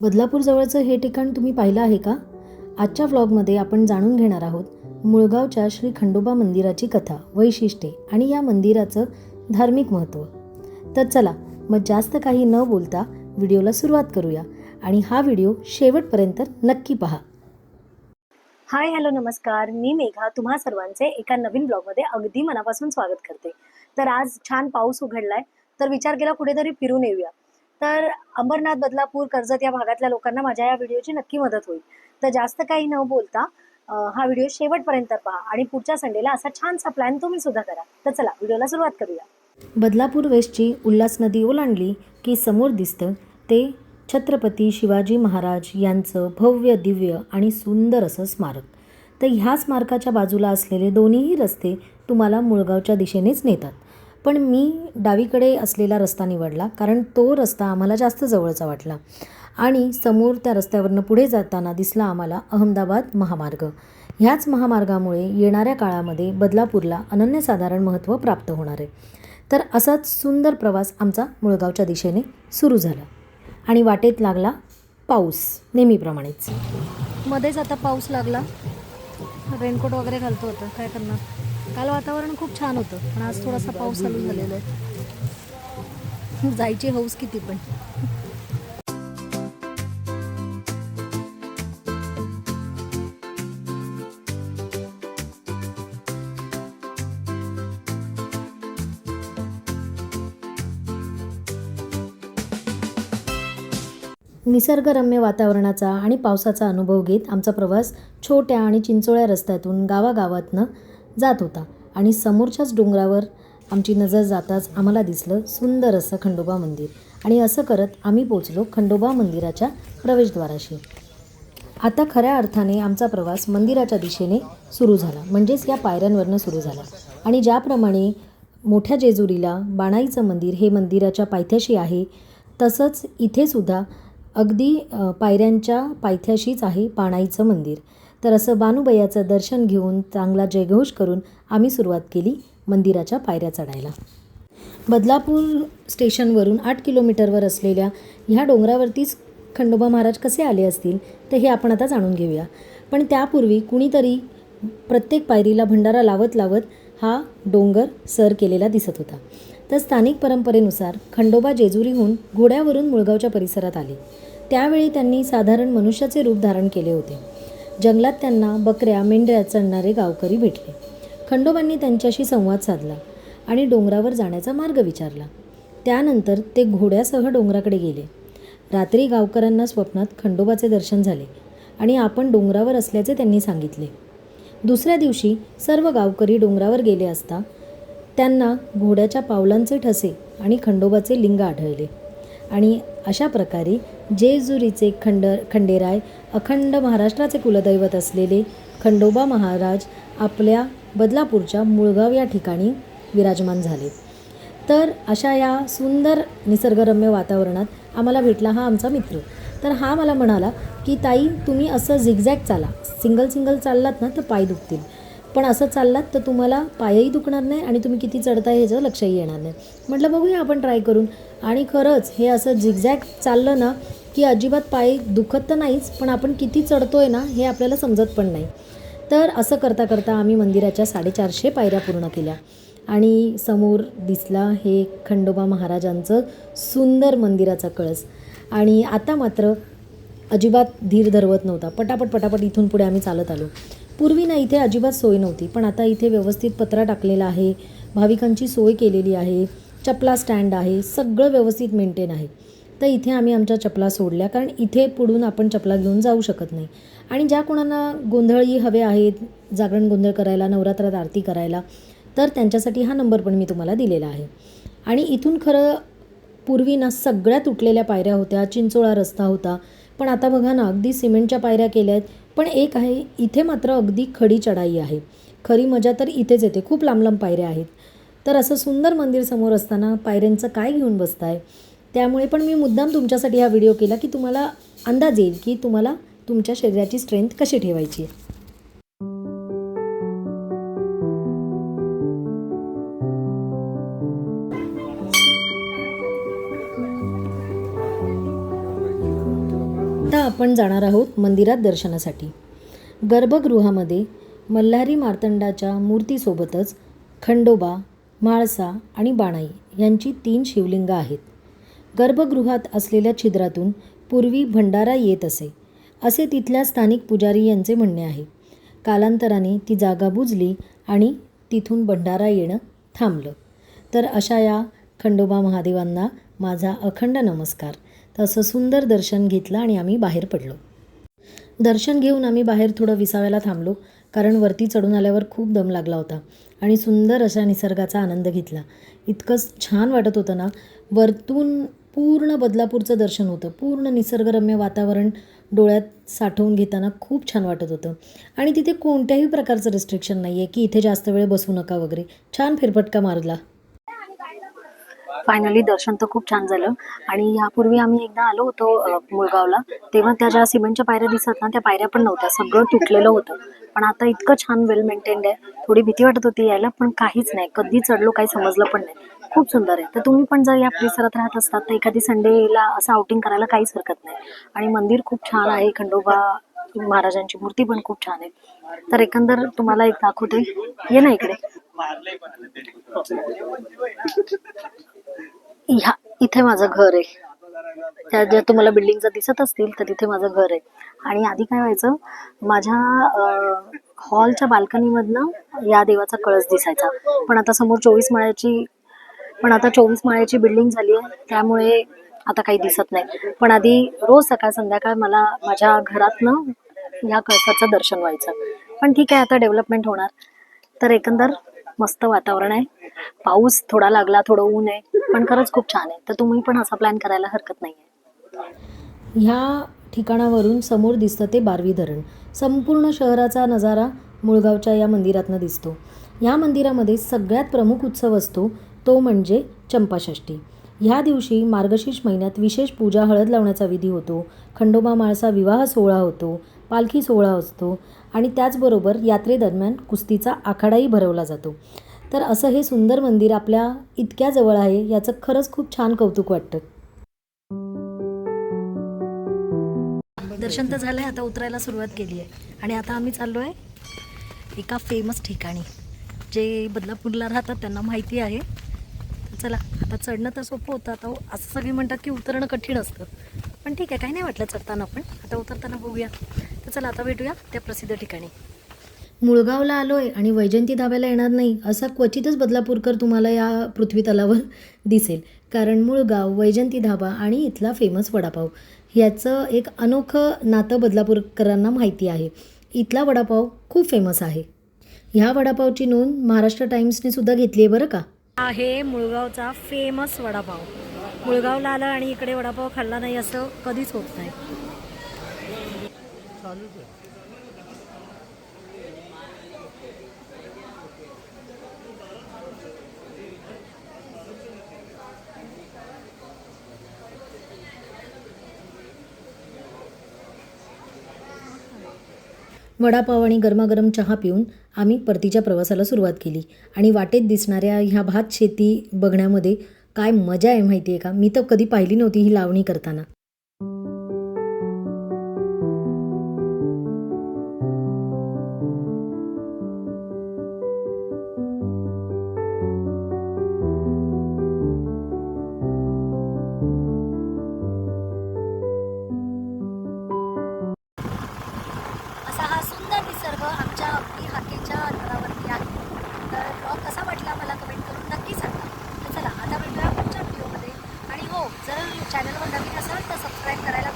बदलापूरजवळचं हे ठिकाण तुम्ही पाहिलं आहे का? आजच्या व्लॉगमध्ये आपण जाणून घेणार आहोत मुळगावच्या श्री खंडोबा मंदिराची कथा, वैशिष्ट्ये आणि या मंदिराचं धार्मिक महत्त्व. तर चला मग जास्त काही न बोलता व्हिडिओला सुरुवात करूया आणि हा व्हिडिओ शेवटपर्यंत नक्की पहा. हाय हॅलो नमस्कार, मी मेघा तुम्हा सर्वांचे एका नवीन ब्लॉगमध्ये अगदी मनापासून स्वागत करते. तर आज छान पाऊस उघडलाय, तर विचार केला कुठेतरी फिरून येऊया. तर अंबरनाथ, बदलापूर, कर्जत या भागातल्या लोकांना माझ्या या व्हिडिओची नक्की मदत होईल. तर जास्त काही न बोलता हा व्हिडिओ शेवटपर्यंत पहा आणि पुढच्या संडेला असा छानसा प्लॅन तुम्ही सुद्धा करा. तर चला व्हिडिओला सुरुवात करूया. बदलापूर वेस्टची उल्हास नदी ओलांडली की समोर दिसतं ते छत्रपती शिवाजी महाराज यांचं भव्य दिव्य आणि सुंदर असं स्मारक. तर ह्या स्मारकाच्या बाजूला असलेले दोन्हीही रस्ते तुम्हाला मुळगावच्या दिशेनेच नेतात. पण मी डावीकडे असलेला रस्ता निवडला कारण तो रस्ता आम्हाला जास्त जवळचा वाटला. आणि समोर त्या रस्त्यावरनं पुढे जाताना दिसला आम्हाला अहमदाबाद महामार्ग. ह्याच महामार्गामुळे येणाऱ्या काळामध्ये बदलापूरला अनन्यसाधारण महत्त्व प्राप्त होणार आहे. तर असाच सुंदर प्रवास आमचा मुळगावच्या दिशेने सुरू झाला आणि वाटेत लागला पाऊस नेहमीप्रमाणेच. मध्येच आता पाऊस लागला. रेनकोट वगैरे घालतो होतं, काय करणार. काल वातावरण खूप छान होतं पण आज थोडासा पाऊस चालू झालेला आहे. जायची हौस किती पण. निसर्गरम्य वातावरणाचा आणि पावसाचा अनुभव घेत आमचा प्रवास छोट्या आणि चिंचोळ्या रस्त्यातून गावागावातनं जात होता आणि समोरच्याच डोंगरावर आमची नजर जाताच आम्हाला दिसलं सुंदर असं खंडोबा मंदिर. आणि असं करत आम्ही पोचलो खंडोबा मंदिराच्या प्रवेशद्वाराशी. आता खऱ्या अर्थाने आमचा प्रवास मंदिराच्या दिशेने सुरू झाला, म्हणजेच या पायऱ्यांवरनं सुरू झाला. आणि ज्याप्रमाणे मोठ्या जेजुरीला बाणाईचं मंदिर हे मंदिराच्या पायथ्याशी आहे, तसंच इथेसुद्धा अगदी पायऱ्यांच्या पायथ्याशीच आहे बाणाईचं मंदिर. तर असं बानुबैयाचं दर्शन घेऊन चांगला जयघोष करून आम्ही सुरुवात केली मंदिराच्या पायऱ्या चढायला. बदलापूर स्टेशनवरून 8 किलोमीटरवर असलेल्या ह्या डोंगरावरतीच खंडोबा महाराज कसे आले असतील तर हे आपण आता जाणून घेऊया. पण त्यापूर्वी कुणीतरी प्रत्येक पायरीला भंडारा लावत लावत हा डोंगर सर केलेला दिसत होता. तर स्थानिक परंपरेनुसार खंडोबा जेजुरीहून घोड्यावरून मुळगावच्या परिसरात आले. त्यावेळी त्यांनी साधारण मनुष्याचे रूप धारण केले होते. जंगलात त्यांना बकऱ्या मेंढ्या चढणारे गावकरी भेटले. खंडोबांनी त्यांच्याशी संवाद साधला आणि डोंगरावर जाण्याचा मार्ग विचारला. त्यानंतर ते घोड्यासह डोंगराकडे गेले. रात्री गावकऱ्यांना स्वप्नात खंडोबाचे दर्शन झाले आणि आपण डोंगरावर असल्याचे त्यांनी सांगितले. दुसऱ्या दिवशी सर्व गावकरी डोंगरावर गेले असता त्यांना घोड्याच्या पावलांचे ठसे आणि खंडोबाचे लिंग आढळले. आणि अशा प्रकारे जेजुरीचे खंडेराय, अखंड महाराष्ट्राचे कुलदैवत असलेले खंडोबा महाराज आपल्या बदलापूरच्या मुळगाव या ठिकाणी विराजमान झाले. तर अशा या सुंदर निसर्गरम्य वातावरणात आम्हाला भेटला हा आमचा मित्र. तर हा मला म्हणाला की ताई, तुम्ही असं झिगझॅग चाला, सिंगल चाललात ना तर पाय दुखतील, पण असं चाललात तर तुम्हाला पायही दुखणार नाही आणि तुम्ही किती चढताय ह्याचं लक्षही येणार नाही. म्हटलं बघूया आपण ट्राय करून. आणि खरंच हे असं झिगझॅग चाललं ना की अजिबात पाय दुखत तर नाहीच, पण आपण किती चढतोय ना हे आपल्याला समजत पण नाही. तर असं करता करता आम्ही मंदिराच्या 450 पायऱ्या पूर्ण केल्या आणि समोर दिसला हे खंडोबा महाराजांचं सुंदर मंदिराचा कळस. आणि आता मात्र अजिबात धीर धरवत नव्हता. पटापट इथून पुढे आम्ही चालत आलो. पूर्वी ना इथे अजिबात सोय नव्हती, पण आता इथे व्यवस्थित पत्रा टाकलेला आहे, भाविकांची सोय केलेली आहे, चपला स्टँड आहे, सगळं व्यवस्थित मेंटेन आहे. तर इथे आम्ही आमच्या चपला सोडल्या, कारण इथे पुढून आपण चपला घेऊन जाऊ शकत नाही. आणि ज्या कोणाला गोंधळही हवे आहेत, जागरण गोंधळ करायला, नवरात्रात आरती करायला, तर त्यांच्यासाठी हा नंबर पण मी तुम्हाला दिलेला आहे. आणि इथून खरं पूर्वी ना सगळ्या तुटलेल्या पायऱ्या होत्या, चिंचोळा रस्ता होता, पण आता बघा ना अगदी सिमेंटच्या पायऱ्या केल्या आहेत. पण एक आहे, इथे मात्र अगदी खडी चढाई आहे. खरी मजा तर इथेच येते, खूप लांब पायऱ्या आहेत. तर असं सुंदर मंदिर समोर असताना पायऱ्यांचं काय घेऊन बसताय. त्यामुळे पण मी मुद्दाम तुमच्यासाठी हा व्हिडिओ केला की तुम्हाला अंदाज येईल की तुम्हाला तुमच्या शरीराची स्ट्रेंथ कशी ठेवायची आहे. आता आपण जाणार आहोत मंदिरात दर्शनासाठी. गर्भगृहामध्ये मल्हारी मार्तंडाच्या मूर्तीसोबतच खंडोबा, म्हाळसा आणि बाणाई यांची 3 शिवलिंग आहेत. गर्भगृहात असलेल्या छिद्रातून पूर्वी भंडारा येत असे तिथल्या स्थानिक पुजारी यांचे म्हणणे आहे. कालांतराने ती जागा बुजली आणि तिथून भंडारा येणं थांबलं. तर अशा या खंडोबा महादेवांना माझा अखंड नमस्कार. तसं सुंदर दर्शन घेतलं आणि आम्ही बाहेर पडलो. दर्शन घेऊन आम्ही बाहेर थोडं विसाव्याला थांबलो, कारण वरती चढून आल्यावर खूप दम लागला होता आणि सुंदर अशा निसर्गाचा आनंद घेतला. इतकं छान वाटत होतं ना. वरतून पूर्ण बदलापूरचं दर्शन होतं. पूर्ण निसर्गरम्य वातावरण डोळ्यात साठवून घेताना खूप छान वाटत होतं. आणि तिथे कोणत्याही प्रकारचं रिस्ट्रिक्शन नाही आहे की इथे जास्त वेळ बसू नका वगैरे. छान फेरफटका मारला. फायनली दर्शन तर खूप छान झालं. आणि यापूर्वी आम्ही एकदा आलो होतो मुळगावला, तेव्हा त्या ज्या सिमेंटच्या पायऱ्या दिसत ना, त्या पायऱ्या पण नव्हत्या, सगळं तुटलेलं होतं. पण आता इतकं छान वेल मेंटेन्ड आहे. थोडी भीती वाटत होती यायला, पण काहीच नाही, कधी चढलो काही समजलं पण नाही. खूप सुंदर आहे. तर तुम्ही पण जर या परिसरात राहत असतात तर एखादी संडेला असं आउटिंग करायला काहीच हरकत नाही. आणि मंदिर खूप छान आहे. खंडोबा महाराजांची मूर्ती पण खूप छान आहे. तर एकंदर तुम्हाला एक दाखवते, ये ना इकडे. इथे माझं घर आहे. त्या ज्या तुम्हाला बिल्डिंग जर दिसत असतील तर तिथे माझं घर आहे. आणि आधी काय व्हायचं, माझ्या हॉलच्या बाल्कनीमधनं या देवाचा कळस दिसायचा. पण आता समोर 24 माळ्याची बिल्डिंग झाली आहे, त्यामुळे आता काही दिसत नाही. पण आधी रोज सकाळ संध्याकाळ मला माझ्या घरातनं ह्या कळसाचं दर्शन व्हायचं. पण ठीक आहे, आता डेव्हलपमेंट होणार. तर एकंदर मस्त वातावरण आहे. पाऊस थोडा लागला, थोडं ऊन आहे, पण खरंच खूप छान आहे. तर तुम्ही पण असा प्लॅन करायला हरकत नाही आहे. ह्या ठिकाणावरून समोर दिसतं ते बारवी धरण. संपूर्ण शहराचा नजारा मुळगावच्या या मंदिरातनं दिसतो. ह्या मंदिरामध्ये सगळ्यात प्रमुख उत्सव असतो तो म्हणजे चंपाषष्ठी. ह्या दिवशी मार्गशीर्ष महिन्यात विशेष पूजा, हळद लावण्याचा विधी होतो. खंडोबा म्हाळसा विवाह सोहळा होतो, पालखी सोहळा असतो आणि त्याचबरोबर यात्रेदरम्यान कुस्तीचा आखाडाही भरवला जातो. तर असं हे सुंदर मंदिर आपल्या इतक्या जवळ आहे, याचं खरंच खूप छान कौतुक वाटतं. दर्शन तर झालंय, आता उतरायला सुरुवात केली आहे. आणि आता आम्ही चाललो आहे एका फेमस ठिकाणी. जे बदलापूरला राहतात त्यांना माहिती आहे. चला, आता चढणं तर सोपं होतं. आता असं सगळे म्हणतात की उतरणं कठीण असतं, पण ठीक आहे, काही नाही वाटलं चढताना. पण आता उतरताना बघूया. तर चला, आता भेटूया त्या प्रसिद्ध ठिकाणी. मुळगावला आलो आहे आणि वैजयंती धाब्याला येणार नाही असा क्वचितच बदलापूरकर तुम्हाला या पृथ्वीतलावर दिसेल. कारण मुळगाव, वैजयंती धाबा आणि इथला फेमस वडापाव ह्याचं एक अनोखं नातं बदलापूरकरांना माहिती आहे. इथला वडापाव खूप फेमस आहे. ह्या वडापावची नोंद महाराष्ट्र टाइम्सने सुद्धा घेतली आहे बरं का. आहे मुळगावचा फेमस वडापाव. मुळगावला आलं आणि इकडे वडापाव खाल्ला नाही असं कधीच होत नाही. वडापाव आणि गरमागरम चहा पिऊन आम्ही परतीच्या प्रवासाला सुरुवात केली. आणि वाटेत दिसणाऱ्या ह्या भात शेती बघण्यामध्ये काय मजा आहे माहिती आहे का. मी तर कधी पाहिली नव्हती ही लावणी करताना. असा हा सुंदर निसर्ग आमच्या अगदी हाकेच्या अंतरावरती आहे. तर ब्लॉग कसा वाटला मला कमेंट करून नक्की सांगा. तर चला, आता भेटूया पुढच्या व्हिडिओमध्ये. आणि हो, जर चॅनलवर नवीन असाल तर सबस्क्राईब करायला